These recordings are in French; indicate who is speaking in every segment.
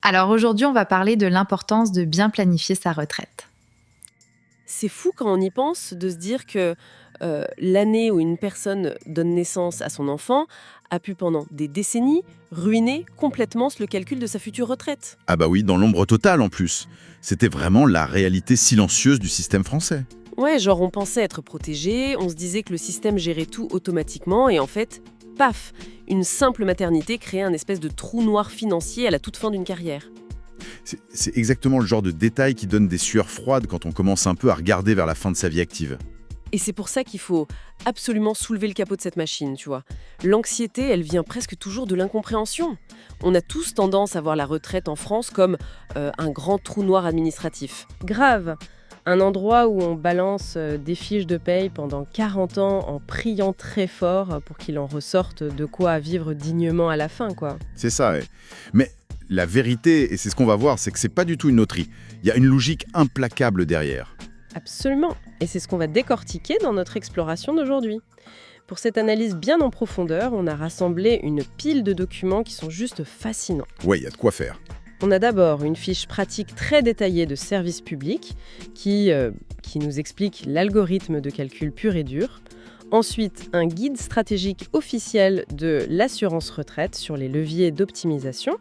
Speaker 1: Alors aujourd'hui, on va parler de l'importance de bien planifier sa retraite.
Speaker 2: C'est fou quand on y pense de se dire que l'année où une personne donne naissance à son enfant a pu pendant des décennies ruiner complètement le calcul de sa future retraite.
Speaker 3: Ah bah oui, dans l'ombre totale en plus. C'était vraiment la réalité silencieuse du système français.
Speaker 2: Ouais, genre on pensait être protégé, on se disait que le système gérait tout automatiquement et en fait, paf, une simple maternité créait un espèce de trou noir financier à la toute fin d'une carrière.
Speaker 3: C'est exactement le genre de détail qui donne des sueurs froides quand on commence un peu à regarder vers la fin de sa vie active.
Speaker 2: Et c'est pour ça qu'il faut absolument soulever le capot de cette machine, tu vois. L'anxiété, elle vient presque toujours de l'incompréhension. On a tous tendance à voir la retraite en France comme un grand trou noir administratif. Grave. Un endroit où on balance des fiches de paye pendant 40 ans en priant très fort pour qu'il en ressorte de quoi vivre dignement à la fin, quoi.
Speaker 3: C'est ça, ouais. Mais la vérité, et c'est ce qu'on va voir, c'est que c'est pas du tout une loterie. Il y a une logique implacable derrière.
Speaker 2: Absolument. Et c'est ce qu'on va décortiquer dans notre exploration d'aujourd'hui. Pour cette analyse bien en profondeur, on a rassemblé une pile de documents qui sont juste fascinants.
Speaker 3: Ouais, il y a de quoi faire.
Speaker 2: On a d'abord une fiche pratique très détaillée de service public qui nous explique l'algorithme de calcul pur et dur. Ensuite, un guide stratégique officiel de l'assurance retraite sur les leviers d'optimisation.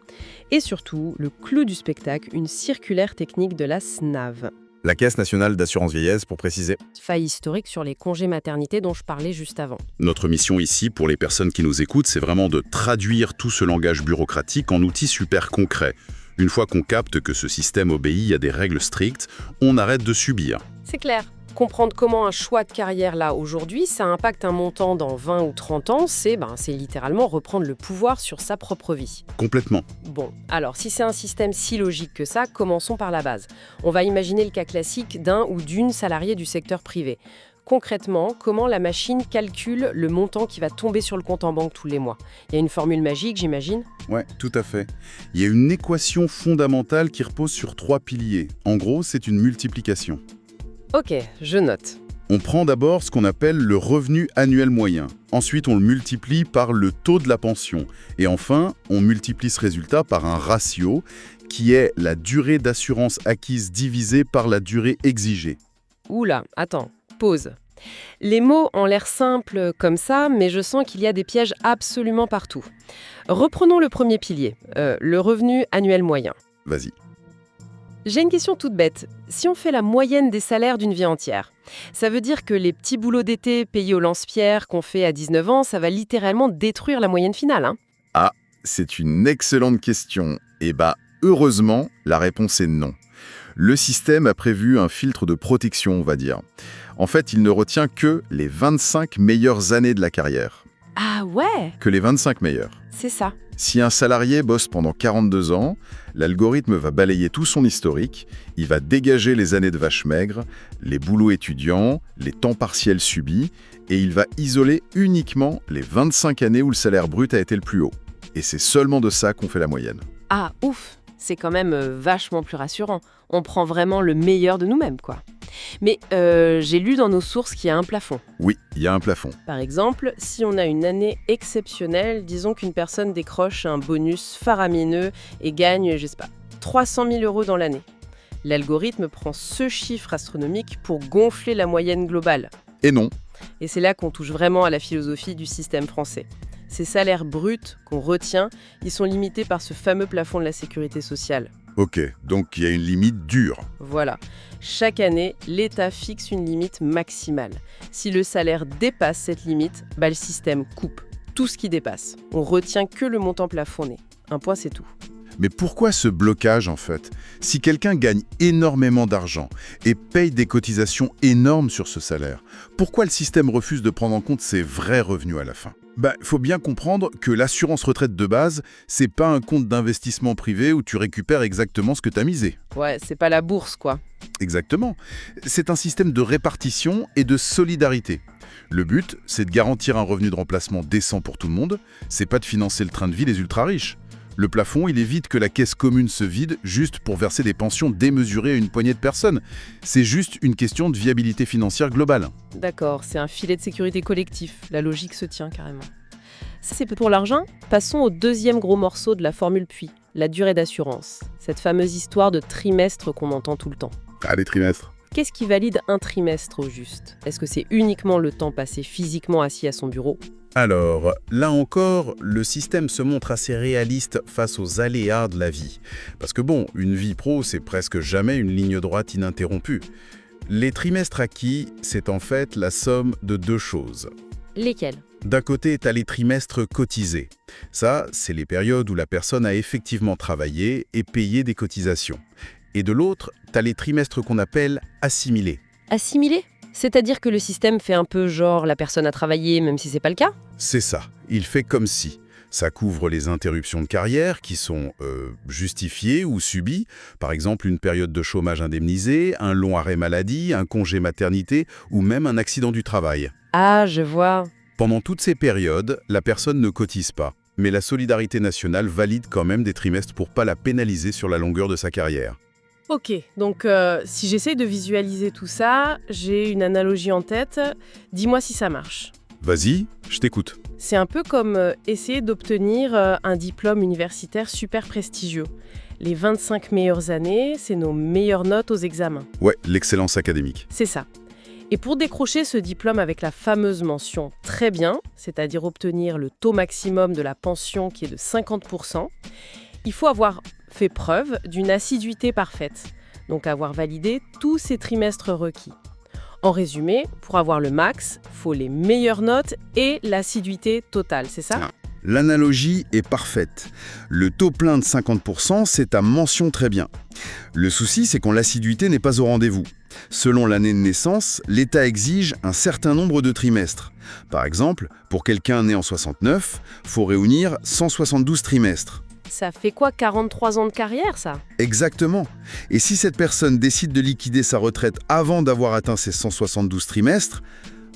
Speaker 2: Et surtout, le clou du spectacle, une circulaire technique de la SNAV.
Speaker 3: La Caisse nationale d'assurance vieillesse, pour préciser.
Speaker 2: Faille historique sur les congés maternité dont je parlais juste avant.
Speaker 3: Notre mission ici, pour les personnes qui nous écoutent, c'est vraiment de traduire tout ce langage bureaucratique en outils super concrets. Une fois qu'on capte que ce système obéit à des règles strictes, on arrête de subir.
Speaker 2: C'est clair. Comprendre comment un choix de carrière là aujourd'hui, ça impacte un montant dans 20 ou 30 ans, c'est littéralement reprendre le pouvoir sur sa propre vie.
Speaker 3: Complètement.
Speaker 2: Bon, alors si c'est un système si logique que ça, commençons par la base. On va imaginer le cas classique d'un ou d'une salariée du secteur privé. Concrètement, comment la machine calcule le montant qui va tomber sur le compte en banque tous les mois? Il y a une formule magique, j'imagine?
Speaker 3: Ouais, tout à fait. Il y a une équation fondamentale qui repose sur 3 piliers. En gros, c'est une multiplication.
Speaker 2: Ok, je note.
Speaker 3: On prend d'abord ce qu'on appelle le revenu annuel moyen. Ensuite, on le multiplie par le taux de la pension. Et enfin, on multiplie ce résultat par un ratio qui est la durée d'assurance acquise divisée par la durée exigée.
Speaker 2: Oula, attends, pause. Les mots ont l'air simples comme ça, mais je sens qu'il y a des pièges absolument partout. Reprenons le premier pilier, le revenu annuel moyen.
Speaker 3: Vas-y.
Speaker 2: J'ai une question toute bête. Si on fait la moyenne des salaires d'une vie entière, ça veut dire que les petits boulots d'été payés au lance-pierre qu'on fait à 19 ans, ça va littéralement détruire la moyenne finale, hein?
Speaker 3: Ah, c'est une excellente question. Eh bah, heureusement, la réponse est non. Le système a prévu un filtre de protection, on va dire. En fait, il ne retient que les 25 meilleures années de la carrière.
Speaker 2: Ah ouais,
Speaker 3: Que les 25 meilleures.
Speaker 2: c'est ça.
Speaker 3: Si un salarié bosse pendant 42 ans, l'algorithme va balayer tout son historique, il va dégager les années de vache maigre, les boulots étudiants, les temps partiels subis, et il va isoler uniquement les 25 années où le salaire brut a été le plus haut. Et c'est seulement de ça qu'on fait la moyenne.
Speaker 2: Ah ouf, c'est quand même vachement plus rassurant. On prend vraiment le meilleur de nous-mêmes, quoi. Mais j'ai lu dans nos sources qu'il y a un plafond.
Speaker 3: Oui, il y a un plafond.
Speaker 2: Par exemple, si on a une année exceptionnelle, disons qu'une personne décroche un bonus faramineux et gagne, je sais pas, 300 000 € dans l'année. L'algorithme prend ce chiffre astronomique pour gonfler la moyenne globale.
Speaker 3: Et non.
Speaker 2: Et c'est là qu'on touche vraiment à la philosophie du système français. Ces salaires bruts qu'on retient, ils sont limités par ce fameux plafond de la sécurité sociale.
Speaker 3: Ok, donc il y a une limite dure.
Speaker 2: Voilà. Chaque année, l'État fixe une limite maximale. Si le salaire dépasse cette limite, le système coupe tout ce qui dépasse. On retient que le montant plafonné. Un point, c'est tout.
Speaker 3: Mais pourquoi ce blocage en fait? Si quelqu'un gagne énormément d'argent et paye des cotisations énormes sur ce salaire, pourquoi le système refuse de prendre en compte ses vrais revenus à la fin? Faut bien comprendre que l'assurance retraite de base, c'est pas un compte d'investissement privé où tu récupères exactement ce que tu as misé.
Speaker 2: Ouais, c'est pas la bourse, quoi.
Speaker 3: Exactement. C'est un système de répartition et de solidarité. Le but, c'est de garantir un revenu de remplacement décent pour tout le monde, c'est pas de financer le train de vie des ultra-riches. Le plafond, il évite que la caisse commune se vide juste pour verser des pensions démesurées à une poignée de personnes. C'est juste une question de viabilité financière globale.
Speaker 2: D'accord, c'est un filet de sécurité collectif. La logique se tient carrément. Ça, c'est pour l'argent. Passons au deuxième gros morceau de la formule puits, la durée d'assurance. Cette fameuse histoire de trimestre qu'on entend tout le temps.
Speaker 3: Ah, les trimestres.
Speaker 2: Qu'est-ce qui valide un trimestre au juste? Est-ce que c'est uniquement le temps passé physiquement assis à son bureau?
Speaker 4: Alors, là encore, le système se montre assez réaliste face aux aléas de la vie. Parce que bon, une vie pro, c'est presque jamais une ligne droite ininterrompue. Les trimestres acquis, c'est en fait la somme de deux choses.
Speaker 2: Lesquels?
Speaker 4: D'un côté, tu as les trimestres cotisés. Ça, c'est les périodes où la personne a effectivement travaillé et payé des cotisations. Et de l'autre, tu as les trimestres qu'on appelle assimilés.
Speaker 2: Assimilé? C'est-à-dire que le système fait un peu genre la personne a travaillé même si c'est pas le cas?
Speaker 4: C'est ça, il fait comme si. Ça couvre les interruptions de carrière qui sont justifiées ou subies, par exemple une période de chômage indemnisé, un long arrêt maladie, un congé maternité ou même un accident du travail.
Speaker 2: Ah, je vois.
Speaker 4: Pendant toutes ces périodes, la personne ne cotise pas, mais la solidarité nationale valide quand même des trimestres pour pas la pénaliser sur la longueur de sa carrière.
Speaker 2: Ok, donc si j'essaye de visualiser tout ça, j'ai une analogie en tête. Dis-moi si ça marche.
Speaker 4: Vas-y, je t'écoute.
Speaker 2: C'est un peu comme essayer d'obtenir un diplôme universitaire super prestigieux. Les 25 meilleures années, c'est nos meilleures notes aux examens.
Speaker 3: Ouais, l'excellence académique.
Speaker 2: C'est ça. Et pour décrocher ce diplôme avec la fameuse mention « très bien », c'est-à-dire obtenir le taux maximum de la pension qui est de 50%, il faut avoir fait preuve d'une assiduité parfaite, donc avoir validé tous ces trimestres requis. En résumé, pour avoir le max, il faut les meilleures notes et l'assiduité totale, c'est ça?
Speaker 3: L'analogie est parfaite. Le taux plein de 50%, c'est ta mention très bien. Le souci, c'est quand l'assiduité n'est pas au rendez-vous. Selon l'année de naissance, l'État exige un certain nombre de trimestres. Par exemple, pour quelqu'un né en 69, il faut réunir 172 trimestres.
Speaker 2: Ça fait quoi, 43 ans de carrière, ça?
Speaker 3: Exactement. Et si cette personne décide de liquider sa retraite avant d'avoir atteint ses 172 trimestres,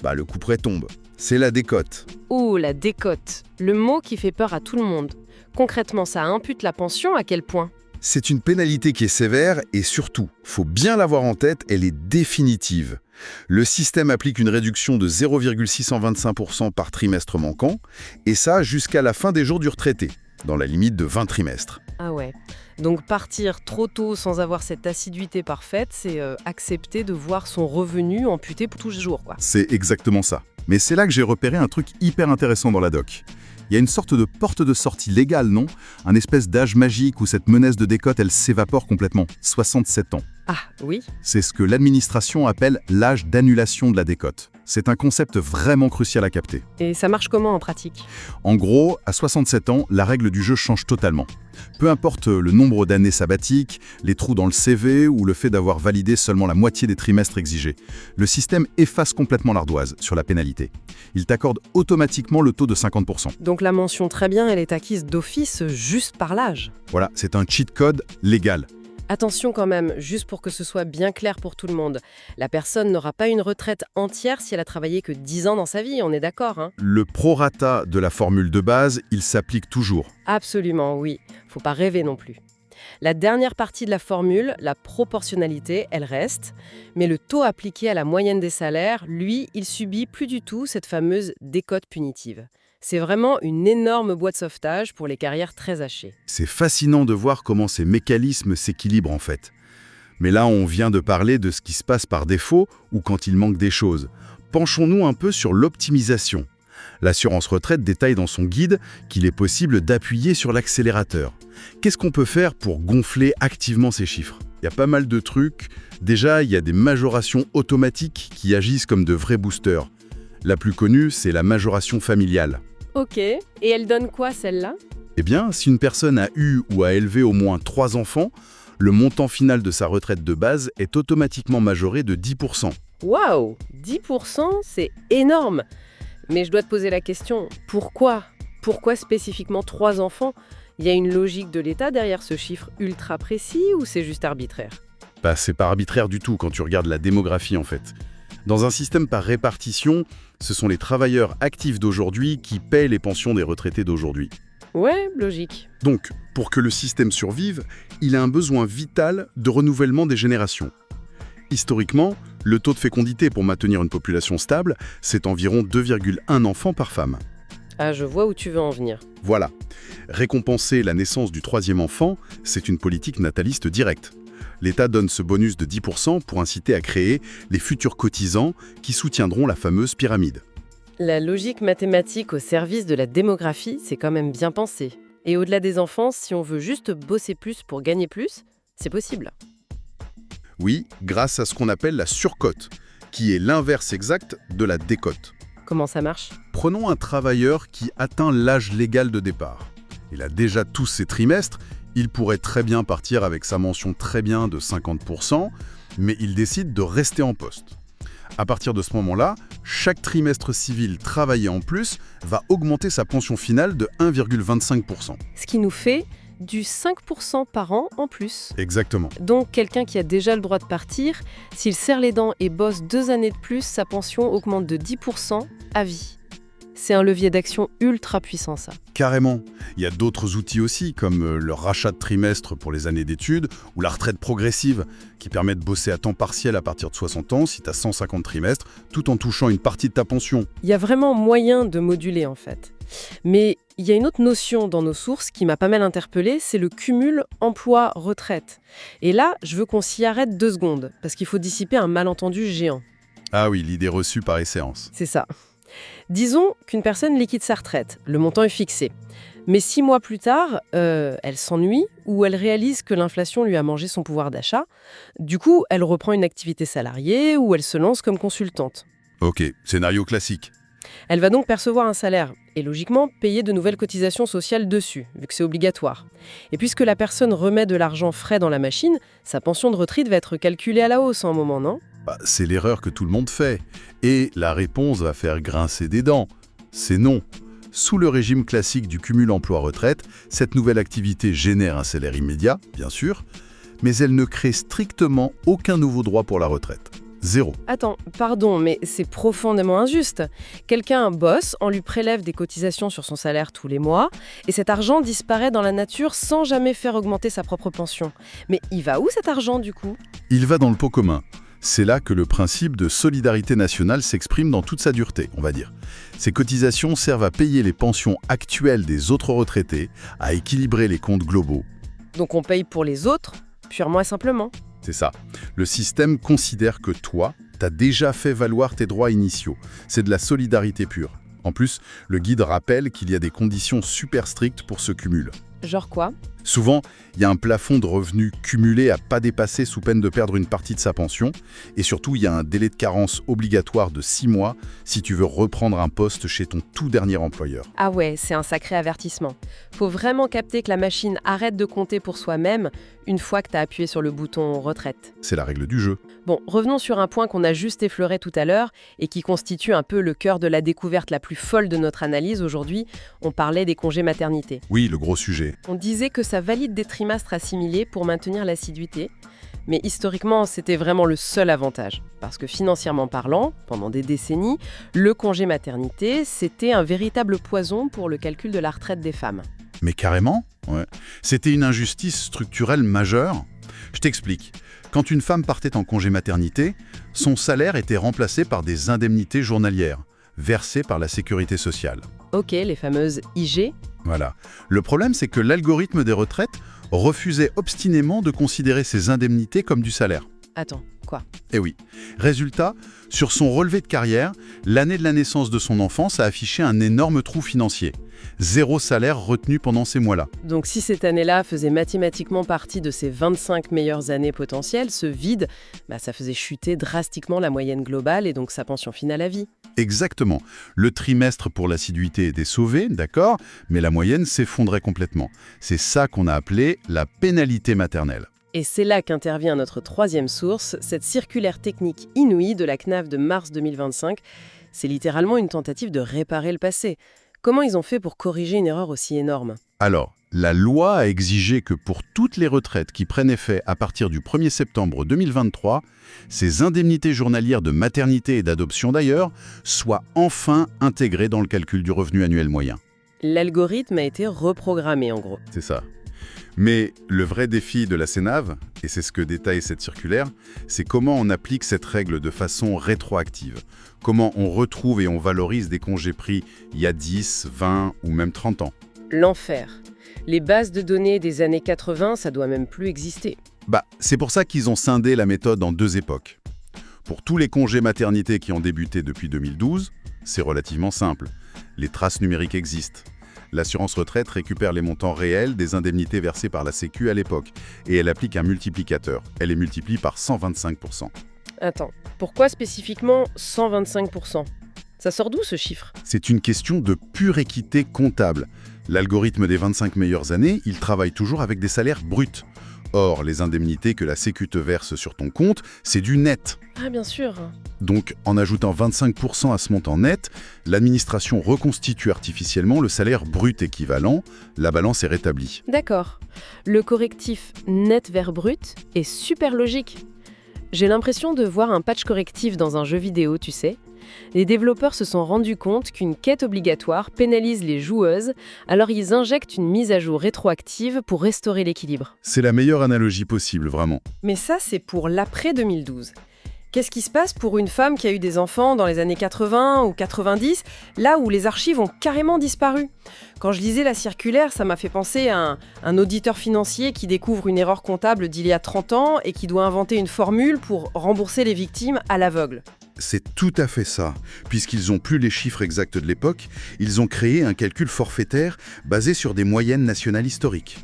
Speaker 3: le couperet tombe. C'est la décote.
Speaker 2: Ouh, la décote. Le mot qui fait peur à tout le monde. Concrètement, ça impute la pension à quel point?
Speaker 3: C'est une pénalité qui est sévère et surtout, faut bien l'avoir en tête, elle est définitive. Le système applique une réduction de 0,625% par trimestre manquant, et ça jusqu'à la fin des jours du retraité, dans la limite de 20 trimestres.
Speaker 2: Ah ouais. Donc partir trop tôt sans avoir cette assiduité parfaite, c'est accepter de voir son revenu amputé pour toujours, quoi.
Speaker 5: C'est exactement ça. Mais c'est là que j'ai repéré un truc hyper intéressant dans la doc. Il y a une sorte de porte de sortie légale, non? Un espèce d'âge magique où cette menace de décote, elle s'évapore complètement. 67 ans.
Speaker 2: Ah, oui?
Speaker 5: C'est ce que l'administration appelle l'âge d'annulation de la décote. C'est un concept vraiment crucial à capter.
Speaker 2: Et ça marche comment en pratique?
Speaker 5: En gros, à 67 ans, la règle du jeu change totalement. Peu importe le nombre d'années sabbatiques, les trous dans le CV ou le fait d'avoir validé seulement la moitié des trimestres exigés, le système efface complètement l'ardoise sur la pénalité. Il t'accorde automatiquement le taux de 50%.
Speaker 2: Donc la mention très bien, elle est acquise d'office juste par l'âge.
Speaker 5: Voilà, c'est un cheat code légal.
Speaker 2: Attention quand même, juste pour que ce soit bien clair pour tout le monde. La personne n'aura pas une retraite entière si elle a travaillé que 10 ans dans sa vie, on est d'accord, hein?
Speaker 5: Le prorata de la formule de base, il s'applique toujours.
Speaker 2: Absolument, oui. Faut pas rêver non plus. La dernière partie de la formule, la proportionnalité, elle reste, mais le taux appliqué à la moyenne des salaires, lui, il subit plus du tout cette fameuse décote punitive. C'est vraiment une énorme boîte de sauvetage pour les carrières très hachées.
Speaker 5: C'est fascinant de voir comment ces mécanismes s'équilibrent en fait. Mais là, on vient de parler de ce qui se passe par défaut ou quand il manque des choses. Penchons-nous un peu sur l'optimisation. L'assurance retraite détaille dans son guide qu'il est possible d'appuyer sur l'accélérateur. Qu'est-ce qu'on peut faire pour gonfler activement ces chiffres? Il y a pas mal de trucs. Déjà, il y a des majorations automatiques qui agissent comme de vrais boosters. La plus connue, c'est la majoration familiale.
Speaker 2: Ok, et elle donne quoi celle-là?
Speaker 5: Eh bien, si une personne a eu ou a élevé au moins 3 enfants, le montant final de sa retraite de base est automatiquement majoré de 10%.
Speaker 2: Waouh, 10%, c'est énorme! Mais je dois te poser la question, pourquoi? Pourquoi spécifiquement 3 enfants? Il y a une logique de l'État derrière ce chiffre ultra précis ou c'est juste arbitraire?
Speaker 5: C'est pas arbitraire du tout quand tu regardes la démographie en fait. Dans un système par répartition, ce sont les travailleurs actifs d'aujourd'hui qui paient les pensions des retraités d'aujourd'hui.
Speaker 2: Ouais, logique.
Speaker 5: Donc, pour que le système survive, il a un besoin vital de renouvellement des générations. Historiquement, le taux de fécondité pour maintenir une population stable, c'est environ 2,1 enfants par femme.
Speaker 2: Ah, je vois où tu veux en venir.
Speaker 3: Voilà. Récompenser la naissance du troisième enfant, c'est une politique nataliste directe. L'État donne ce bonus de 10% pour inciter à créer les futurs cotisants qui soutiendront la fameuse pyramide.
Speaker 2: La logique mathématique au service de la démographie, c'est quand même bien pensé. Et au-delà des enfants, si on veut juste bosser plus pour gagner plus, c'est possible.
Speaker 3: Oui, grâce à ce qu'on appelle la surcote, qui est l'inverse exact de la décote.
Speaker 2: Comment ça marche?
Speaker 3: Prenons un travailleur qui atteint l'âge légal de départ. Il a déjà tous ses trimestres, il pourrait très bien partir avec sa mention très bien de 50%, mais il décide de rester en poste. À partir de ce moment-là, chaque trimestre civil travaillé en plus va augmenter sa pension finale de 1,25%.
Speaker 2: Ce qui nous fait du 5% par an en plus.
Speaker 3: Exactement.
Speaker 2: Donc quelqu'un qui a déjà le droit de partir, s'il serre les dents et bosse 2 années de plus, sa pension augmente de 10% à vie. C'est un levier d'action ultra puissant, ça.
Speaker 3: Carrément. Il y a d'autres outils aussi, comme le rachat de trimestre pour les années d'études ou la retraite progressive, qui permet de bosser à temps partiel à partir de 60 ans si tu as 150 trimestres, tout en touchant une partie de ta pension.
Speaker 2: Il y a vraiment moyen de moduler, en fait. Mais il y a une autre notion dans nos sources qui m'a pas mal interpellée, c'est le cumul emploi-retraite. Et là, je veux qu'on s'y arrête 2 secondes, parce qu'il faut dissiper un malentendu géant.
Speaker 3: Ah oui, l'idée reçue par séance.
Speaker 2: C'est ça. Disons qu'une personne liquide sa retraite, le montant est fixé. Mais 6 mois plus tard, elle s'ennuie ou elle réalise que l'inflation lui a mangé son pouvoir d'achat. Du coup, elle reprend une activité salariée ou elle se lance comme consultante.
Speaker 3: Ok, scénario classique.
Speaker 2: Elle va donc percevoir un salaire et logiquement payer de nouvelles cotisations sociales dessus, vu que c'est obligatoire. Et puisque la personne remet de l'argent frais dans la machine, sa pension de retraite va être calculée à la hausse en un moment, non ?
Speaker 3: C'est l'erreur que tout le monde fait. Et la réponse va faire grincer des dents. C'est non. Sous le régime classique du cumul emploi-retraite, cette nouvelle activité génère un salaire immédiat, bien sûr, mais elle ne crée strictement aucun nouveau droit pour la retraite. Zéro.
Speaker 2: Attends, pardon, mais c'est profondément injuste. Quelqu'un bosse, on lui prélève des cotisations sur son salaire tous les mois, et cet argent disparaît dans la nature sans jamais faire augmenter sa propre pension. Mais il va où cet argent, du coup ?
Speaker 3: Il va dans le pot commun. C'est là que le principe de solidarité nationale s'exprime dans toute sa dureté, on va dire. Ces cotisations servent à payer les pensions actuelles des autres retraités, à équilibrer les comptes globaux.
Speaker 2: Donc on paye pour les autres, purement et simplement.
Speaker 3: C'est ça. Le système considère que toi, t'as déjà fait valoir tes droits initiaux. C'est de la solidarité pure. En plus, le guide rappelle qu'il y a des conditions super strictes pour ce cumul.
Speaker 2: Genre quoi ?
Speaker 3: Souvent, il y a un plafond de revenus cumulé à pas dépasser sous peine de perdre une partie de sa pension. Et surtout, il y a un délai de carence obligatoire de 6 mois si tu veux reprendre un poste chez ton tout dernier employeur.
Speaker 2: Ah ouais, c'est un sacré avertissement. Faut vraiment capter que la machine arrête de compter pour soi-même une fois que t'as appuyé sur le bouton retraite.
Speaker 3: C'est la règle du jeu.
Speaker 2: Bon, revenons sur un point qu'on a juste effleuré tout à l'heure et qui constitue un peu le cœur de la découverte la plus folle de notre analyse aujourd'hui. On parlait des congés maternité.
Speaker 3: Oui, le gros sujet.
Speaker 2: On disait que ça valide des trimestres assimilés pour maintenir l'assiduité, mais historiquement, c'était vraiment le seul avantage. Parce que financièrement parlant, pendant des décennies, le congé maternité, c'était un véritable poison pour le calcul de la retraite des femmes.
Speaker 3: Mais carrément, ouais. C'était une injustice structurelle majeure. Je t'explique. Quand une femme partait en congé maternité, son salaire était remplacé par des indemnités journalières, versées par la sécurité sociale.
Speaker 2: Ok, les fameuses IG.
Speaker 3: Voilà. Le problème, c'est que l'algorithme des retraites refusait obstinément de considérer ces indemnités comme du salaire.
Speaker 2: Attends, quoi ?
Speaker 3: Eh oui. Résultat, sur son relevé de carrière, l'année de la naissance de son enfant, ça affichait un énorme trou financier. 0 salaire retenu pendant ces mois-là.
Speaker 2: Donc si cette année-là faisait mathématiquement partie de ses 25 meilleures années potentielles, ce vide, ça faisait chuter drastiquement la moyenne globale et donc sa pension finale à vie.
Speaker 3: Exactement. Le trimestre pour l'assiduité était sauvé, d'accord, mais la moyenne s'effondrait complètement. C'est ça qu'on a appelé la pénalité maternelle.
Speaker 2: Et c'est là qu'intervient notre troisième source, cette circulaire technique inouïe de la CNAF de mars 2025. C'est littéralement une tentative de réparer le passé. Comment ils ont fait pour corriger une erreur aussi énorme ?
Speaker 3: Alors, la loi a exigé que pour toutes les retraites qui prennent effet à partir du 1er septembre 2023, ces indemnités journalières de maternité et d'adoption d'ailleurs, soient enfin intégrées dans le calcul du revenu annuel moyen.
Speaker 2: L'algorithme a été reprogrammé en gros.
Speaker 3: C'est ça. Mais le vrai défi de la CNAV, et c'est ce que détaille cette circulaire, c'est comment on applique cette règle de façon rétroactive. Comment on retrouve et on valorise des congés pris il y a 10, 20 ou même 30 ans.
Speaker 2: L'enfer. Les bases de données des années 80, ça doit même plus exister.
Speaker 3: C'est pour ça qu'ils ont scindé la méthode en 2 époques. Pour tous les congés maternité qui ont débuté depuis 2012, c'est relativement simple. Les traces numériques existent. L'assurance retraite récupère les montants réels des indemnités versées par la Sécu à l'époque et elle applique un multiplicateur. Elle les multiplie par 125%.
Speaker 2: Attends, pourquoi spécifiquement 125%? Ça sort d'où ce chiffre?
Speaker 3: C'est une question de pure équité comptable. L'algorithme des 25 meilleures années, il travaille toujours avec des salaires bruts. Or, les indemnités que la Sécu te verse sur ton compte, c'est du net.
Speaker 2: Ah bien sûr.
Speaker 3: Donc, en ajoutant 25% à ce montant net, l'administration reconstitue artificiellement le salaire brut équivalent, la balance est rétablie.
Speaker 2: D'accord. Le correctif net vers brut est super logique. J'ai l'impression de voir un patch correctif dans un jeu vidéo, tu sais. Les développeurs se sont rendus compte qu'une quête obligatoire pénalise les joueuses, alors ils injectent une mise à jour rétroactive pour restaurer l'équilibre.
Speaker 3: C'est la meilleure analogie possible, vraiment.
Speaker 2: Mais ça, c'est pour l'après 2012. Qu'est-ce qui se passe pour une femme qui a eu des enfants dans les années 80 ou 90, là où les archives ont carrément disparu? Quand je lisais la circulaire, ça m'a fait penser à un auditeur financier qui découvre une erreur comptable d'il y a 30 ans et qui doit inventer une formule pour rembourser les victimes à l'aveugle.
Speaker 3: C'est tout à fait ça. Puisqu'ils n'ont plus les chiffres exacts de l'époque, ils ont créé un calcul forfaitaire basé sur des moyennes nationales historiques.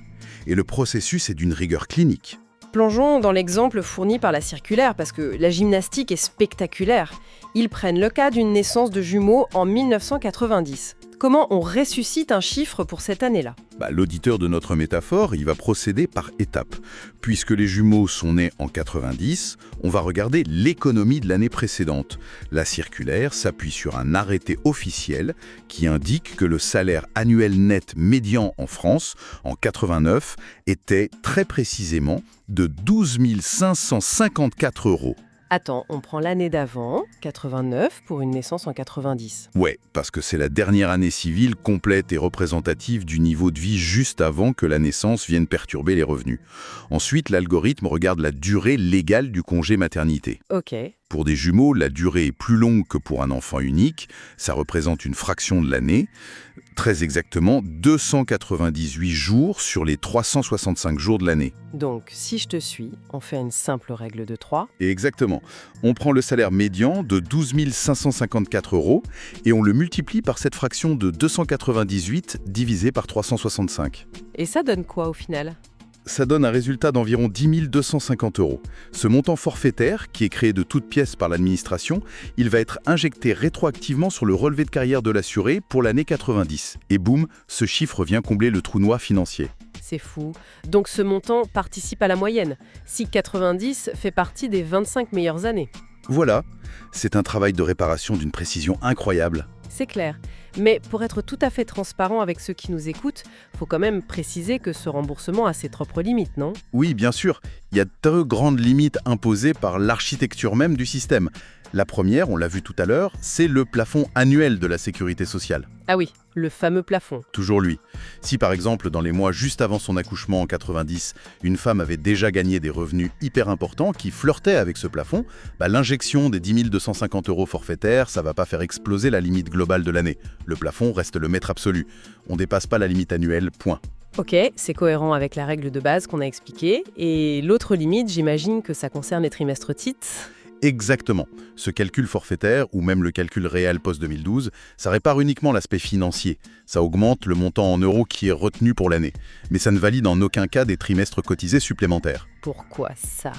Speaker 3: Et le processus est d'une rigueur clinique.
Speaker 2: Plongeons dans l'exemple fourni par la circulaire, parce que la gymnastique est spectaculaire. Ils prennent le cas d'une naissance de jumeaux en 1990. Comment on ressuscite un chiffre pour cette année-là?
Speaker 3: L'auditeur de notre métaphore, il va procéder par étapes. Puisque les jumeaux sont nés en 90, on va regarder l'économie de l'année précédente. La circulaire s'appuie sur un arrêté officiel qui indique que le salaire annuel net médian en France, en 89, était très précisément de 12 554 €.
Speaker 2: Attends, on prend l'année d'avant, 89, pour une naissance en 90.
Speaker 3: Ouais, parce que c'est la dernière année civile complète et représentative du niveau de vie juste avant que la naissance vienne perturber les revenus. Ensuite, l'algorithme regarde la durée légale du congé maternité.
Speaker 2: Ok.
Speaker 3: Pour des jumeaux, la durée est plus longue que pour un enfant unique. Ça représente une fraction de l'année. Très exactement, 298 jours sur les 365 jours de l'année.
Speaker 2: Donc, si je te suis, on fait une simple règle de 3.
Speaker 3: Et exactement. On prend le salaire médian de 12 554 € et on le multiplie par cette fraction de 298 divisé par 365.
Speaker 2: Et ça donne quoi au final?
Speaker 3: Ça donne un résultat d'environ 10 250 €. Ce montant forfaitaire, qui est créé de toutes pièces par l'administration, il va être injecté rétroactivement sur le relevé de carrière de l'assuré pour l'année 90. Et boum, ce chiffre vient combler le trou noir financier.
Speaker 2: C'est fou. Donc ce montant participe à la moyenne, si 90 fait partie des 25 meilleures années.
Speaker 3: Voilà, c'est un travail de réparation d'une précision incroyable.
Speaker 2: C'est clair. Mais pour être tout à fait transparent avec ceux qui nous écoutent, faut quand même préciser que ce remboursement a ses propres limites, non?
Speaker 3: Oui, bien sûr. Il y a 2 grandes limites imposées par l'architecture même du système. La première, on l'a vu tout à l'heure, c'est le plafond annuel de la sécurité sociale.
Speaker 2: Ah oui, le fameux plafond.
Speaker 3: Toujours lui. Si par exemple, dans les mois juste avant son accouchement en 90, une femme avait déjà gagné des revenus hyper importants qui flirtaient avec ce plafond, l'injection des 10 250 € forfaitaires, ça va pas faire exploser la limite globale de l'année. Le plafond reste le maître absolu. On dépasse pas la limite annuelle, point.
Speaker 2: Ok, c'est cohérent avec la règle de base qu'on a expliquée. Et l'autre limite, j'imagine que ça concerne les trimestres titres.
Speaker 3: Exactement. Ce calcul forfaitaire, ou même le calcul réel post-2012, ça répare uniquement l'aspect financier. Ça augmente le montant en euros qui est retenu pour l'année. Mais ça ne valide en aucun cas des trimestres cotisés supplémentaires.
Speaker 2: Pourquoi ça?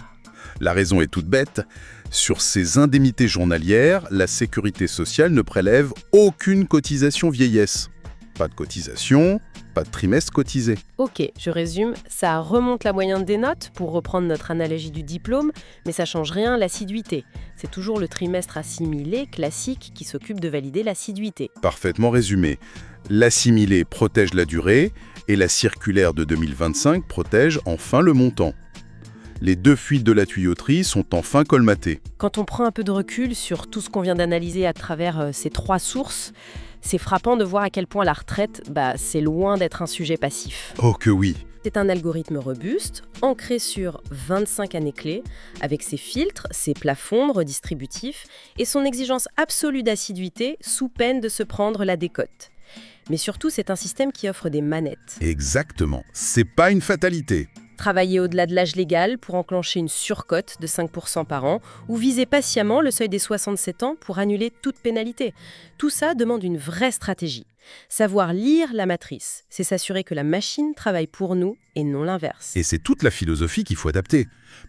Speaker 3: La raison est toute bête. Sur ces indemnités journalières, la sécurité sociale ne prélève aucune cotisation vieillesse. Pas de cotisation, pas de trimestre cotisé.
Speaker 2: Ok, je résume, ça remonte la moyenne des notes, pour reprendre notre analogie du diplôme, mais ça change rien l'assiduité. C'est toujours le trimestre assimilé, classique, qui s'occupe de valider l'assiduité.
Speaker 3: Parfaitement résumé. L'assimilé protège la durée et la circulaire de 2025 protège enfin le montant. Les 2 fuites de la tuyauterie sont enfin colmatées.
Speaker 2: Quand on prend un peu de recul sur tout ce qu'on vient d'analyser à travers ces 3 sources, c'est frappant de voir à quel point la retraite, c'est loin d'être un sujet passif.
Speaker 3: Oh que oui,
Speaker 2: C'est un algorithme robuste, ancré sur 25 années clés, avec ses filtres, ses plafonds redistributifs et son exigence absolue d'assiduité sous peine de se prendre la décote. Mais surtout, c'est un système qui offre des manettes.
Speaker 3: Exactement. C'est pas une fatalité.
Speaker 2: Travailler au-delà de l'âge légal pour enclencher une surcote de 5% par an ou viser patiemment le seuil des 67 ans pour annuler toute pénalité. Tout ça demande une vraie stratégie. Savoir lire la matrice, c'est s'assurer que la machine travaille pour nous et non l'inverse.
Speaker 3: Et c'est toute la philosophie qu'il faut adapter.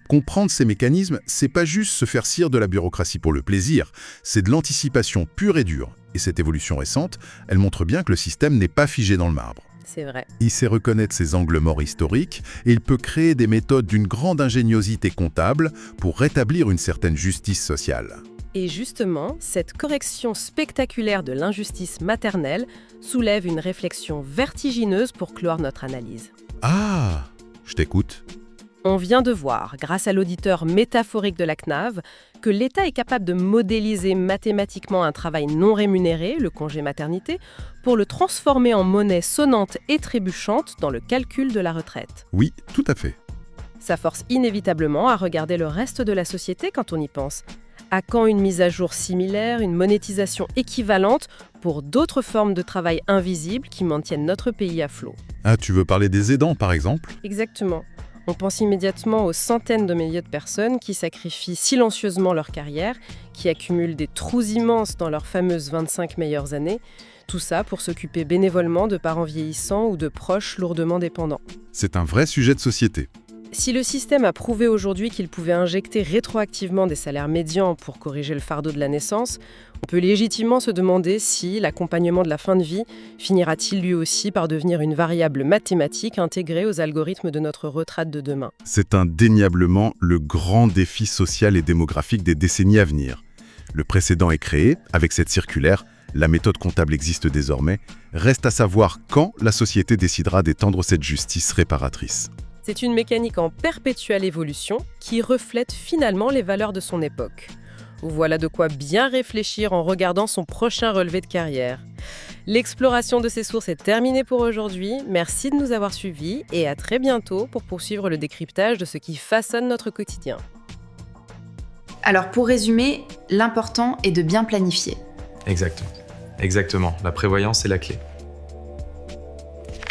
Speaker 3: Comprendre ces mécanismes, c'est pas juste se faire cire de la bureaucratie pour le plaisir, c'est de l'anticipation pure et dure. Et cette évolution récente, elle montre bien que le système n'est pas figé dans le marbre.
Speaker 2: C'est vrai.
Speaker 3: Il sait reconnaître ses angles morts historiques et il peut créer des méthodes d'une grande ingéniosité comptable pour rétablir une certaine justice sociale.
Speaker 2: Et justement, cette correction spectaculaire de l'injustice maternelle soulève une réflexion vertigineuse pour clore notre analyse.
Speaker 3: Ah, je t'écoute.
Speaker 2: On vient de voir, grâce à l'auditeur métaphorique de la CNAV, que l'État est capable de modéliser mathématiquement un travail non rémunéré, le congé maternité, pour le transformer en monnaie sonnante et trébuchante dans le calcul de la retraite.
Speaker 3: Oui, tout à fait.
Speaker 2: Ça force inévitablement à regarder le reste de la société quand on y pense. À quand une mise à jour similaire, une monétisation équivalente pour d'autres formes de travail invisibles qui maintiennent notre pays à flot?
Speaker 3: Ah, tu veux parler des aidants, par exemple?
Speaker 2: Exactement. On pense immédiatement aux centaines de milliers de personnes qui sacrifient silencieusement leur carrière, qui accumulent des trous immenses dans leurs fameuses 25 meilleures années, tout ça pour s'occuper bénévolement de parents vieillissants ou de proches lourdement dépendants.
Speaker 3: C'est un vrai sujet de société.
Speaker 2: Si le système a prouvé aujourd'hui qu'il pouvait injecter rétroactivement des salaires médians pour corriger le fardeau de la naissance, on peut légitimement se demander si l'accompagnement de la fin de vie finira-t-il lui aussi par devenir une variable mathématique intégrée aux algorithmes de notre retraite de demain.
Speaker 3: C'est indéniablement le grand défi social et démographique des décennies à venir. Le précédent est créé, avec cette circulaire, la méthode comptable existe désormais, reste à savoir quand la société décidera d'étendre cette justice réparatrice.
Speaker 2: C'est une mécanique en perpétuelle évolution qui reflète finalement les valeurs de son époque. Voilà de quoi bien réfléchir en regardant son prochain relevé de carrière. L'exploration de ces sources est terminée pour aujourd'hui. Merci de nous avoir suivis et à très bientôt pour poursuivre le décryptage de ce qui façonne notre quotidien.
Speaker 1: Alors pour résumer, l'important est de bien planifier.
Speaker 6: Exactement. La prévoyance est la clé.